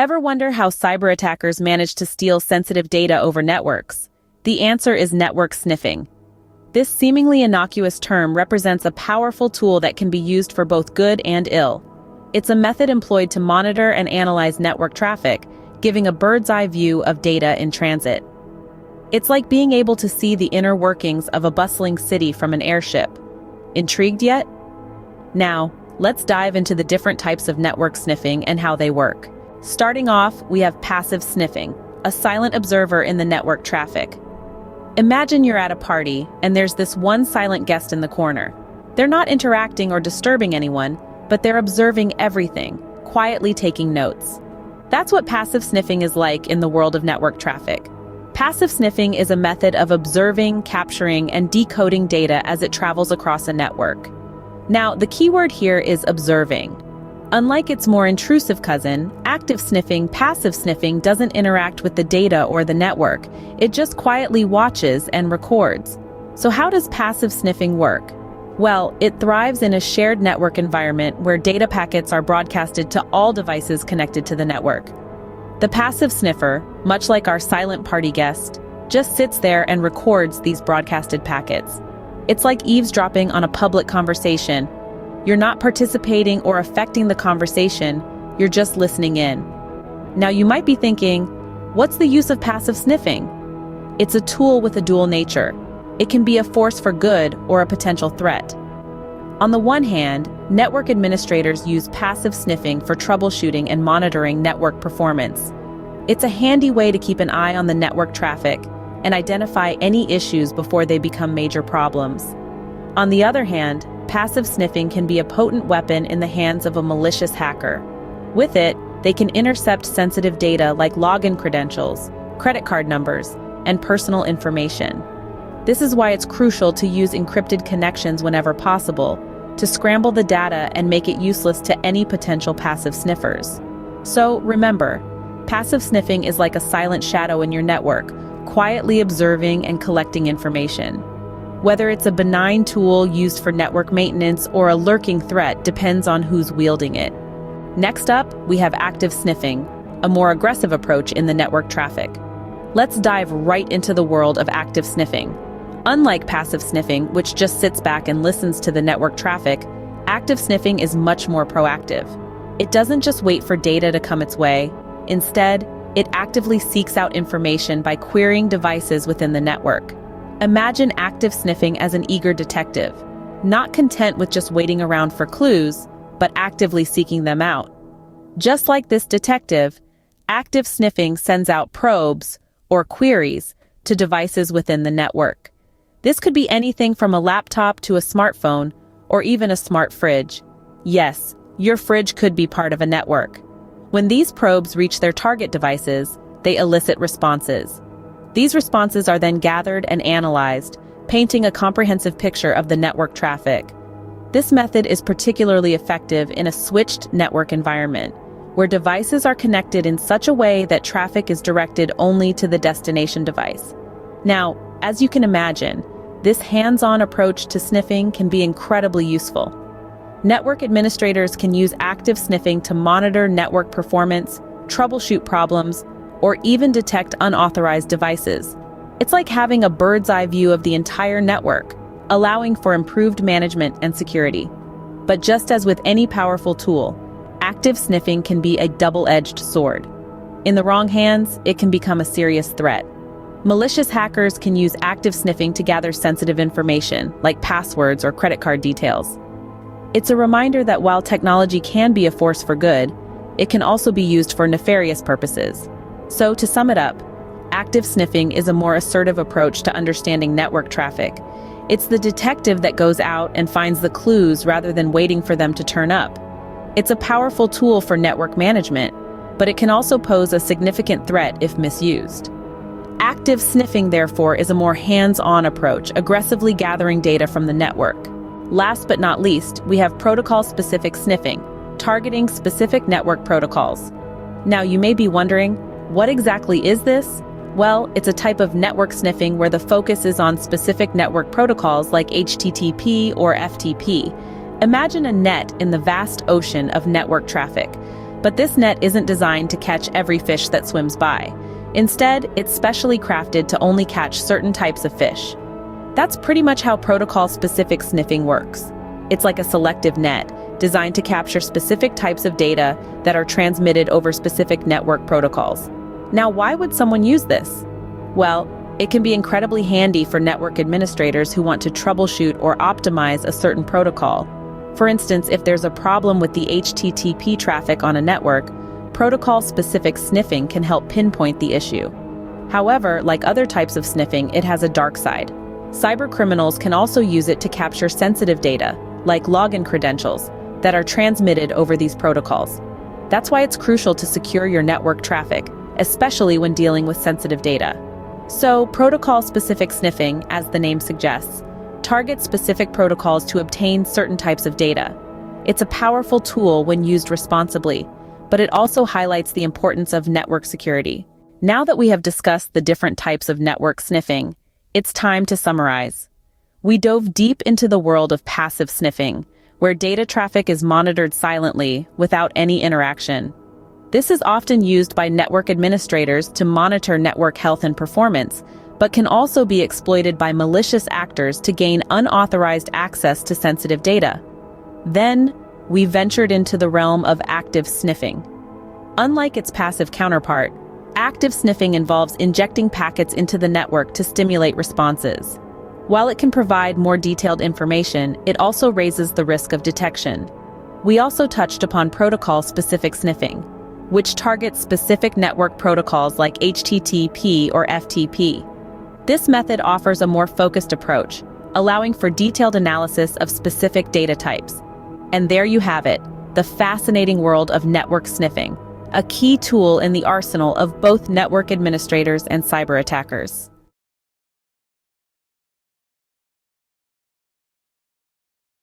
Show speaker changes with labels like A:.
A: Ever wonder how cyber attackers manage to steal sensitive data over networks? The answer is network sniffing. This seemingly innocuous term represents a powerful tool that can be used for both good and ill. It's a method employed to monitor and analyze network traffic, giving a bird's-eye view of data in transit. It's like being able to see the inner workings of a bustling city from an airship. Intrigued yet? Now, let's dive into the different types of network sniffing and how they work. Starting off, we have passive sniffing, a silent observer in the network traffic. Imagine you're at a party, and there's this one silent guest in the corner. They're not interacting or disturbing anyone, but they're observing everything, quietly taking notes. That's what passive sniffing is like in the world of network traffic. Passive sniffing is a method of observing, capturing, and decoding data as it travels across a network. Now, the key word here is observing. Unlike its more intrusive cousin, active sniffing, passive sniffing doesn't interact with the data or the network. It just quietly watches and records. So how does passive sniffing work? Well, it thrives in a shared network environment where data packets are broadcasted to all devices connected to the network. The passive sniffer, much like our silent party guest, just sits there and records these broadcasted packets. It's like eavesdropping on a public conversation. You're not participating or affecting the conversation, you're just listening in. Now you might be thinking, what's the use of passive sniffing? It's a tool with a dual nature. It can be a force for good or a potential threat. On the one hand, network administrators use passive sniffing for troubleshooting and monitoring network performance. It's a handy way to keep an eye on the network traffic and identify any issues before they become major problems. On the other hand, passive sniffing can be a potent weapon in the hands of a malicious hacker. With it, they can intercept sensitive data like login credentials, credit card numbers, and personal information. This is why it's crucial to use encrypted connections whenever possible, to scramble the data and make it useless to any potential passive sniffers. So remember, passive sniffing is like a silent shadow in your network, quietly observing and collecting information. Whether it's a benign tool used for network maintenance or a lurking threat depends on who's wielding it. Next up, we have active sniffing, a more aggressive approach in the network traffic. Let's dive right into the world of active sniffing. Unlike passive sniffing, which just sits back and listens to the network traffic, active sniffing is much more proactive. It doesn't just wait for data to come its way. Instead, it actively seeks out information by querying devices within the network. Imagine active sniffing as an eager detective, not content with just waiting around for clues, but actively seeking them out. Just like this detective, active sniffing sends out probes, or queries, to devices within the network. This could be anything from a laptop to a smartphone, or even a smart fridge. Yes, your fridge could be part of a network. When these probes reach their target devices, they elicit responses. These responses are then gathered and analyzed, painting a comprehensive picture of the network traffic. This method is particularly effective in a switched network environment, where devices are connected in such a way that traffic is directed only to the destination device. Now, as you can imagine, this hands-on approach to sniffing can be incredibly useful. Network administrators can use active sniffing to monitor network performance, troubleshoot problems, or even detect unauthorized devices. It's like having a bird's-eye view of the entire network, allowing for improved management and security. But just as with any powerful tool, active sniffing can be a double-edged sword. In the wrong hands, it can become a serious threat. Malicious hackers can use active sniffing to gather sensitive information, like passwords or credit card details. It's a reminder that while technology can be a force for good, it can also be used for nefarious purposes. So, to sum it up, active sniffing is a more assertive approach to understanding network traffic. It's the detective that goes out and finds the clues rather than waiting for them to turn up. It's a powerful tool for network management, but it can also pose a significant threat if misused. Active sniffing, therefore, is a more hands-on approach, aggressively gathering data from the network. Last but not least, we have protocol-specific sniffing, targeting specific network protocols. Now, you may be wondering, what exactly is this? Well, it's a type of network sniffing where the focus is on specific network protocols like HTTP or FTP. Imagine a net in the vast ocean of network traffic. But this net isn't designed to catch every fish that swims by. Instead, it's specially crafted to only catch certain types of fish. That's pretty much how protocol-specific sniffing works. It's like a selective net, designed to capture specific types of data that are transmitted over specific network protocols. Now, why would someone use this? Well, it can be incredibly handy for network administrators who want to troubleshoot or optimize a certain protocol. For instance, if there's a problem with the HTTP traffic on a network, protocol-specific sniffing can help pinpoint the issue. However, like other types of sniffing, it has a dark side. Cybercriminals can also use it to capture sensitive data, like login credentials, that are transmitted over these protocols. That's why it's crucial to secure your network traffic, especially when dealing with sensitive data. So, protocol-specific sniffing, as the name suggests, targets specific protocols to obtain certain types of data. It's a powerful tool when used responsibly, but it also highlights the importance of network security. Now that we have discussed the different types of network sniffing, it's time to summarize. We dove deep into the world of passive sniffing, where data traffic is monitored silently, without any interaction. This is often used by network administrators to monitor network health and performance, but can also be exploited by malicious actors to gain unauthorized access to sensitive data. Then, we ventured into the realm of active sniffing. Unlike its passive counterpart, active sniffing involves injecting packets into the network to stimulate responses. While it can provide more detailed information, it also raises the risk of detection. We also touched upon protocol-specific sniffing, which targets specific network protocols like HTTP or FTP. This method offers a more focused approach, allowing for detailed analysis of specific data types. And there you have it, the fascinating world of network sniffing, a key tool in the arsenal of both network administrators and cyber attackers.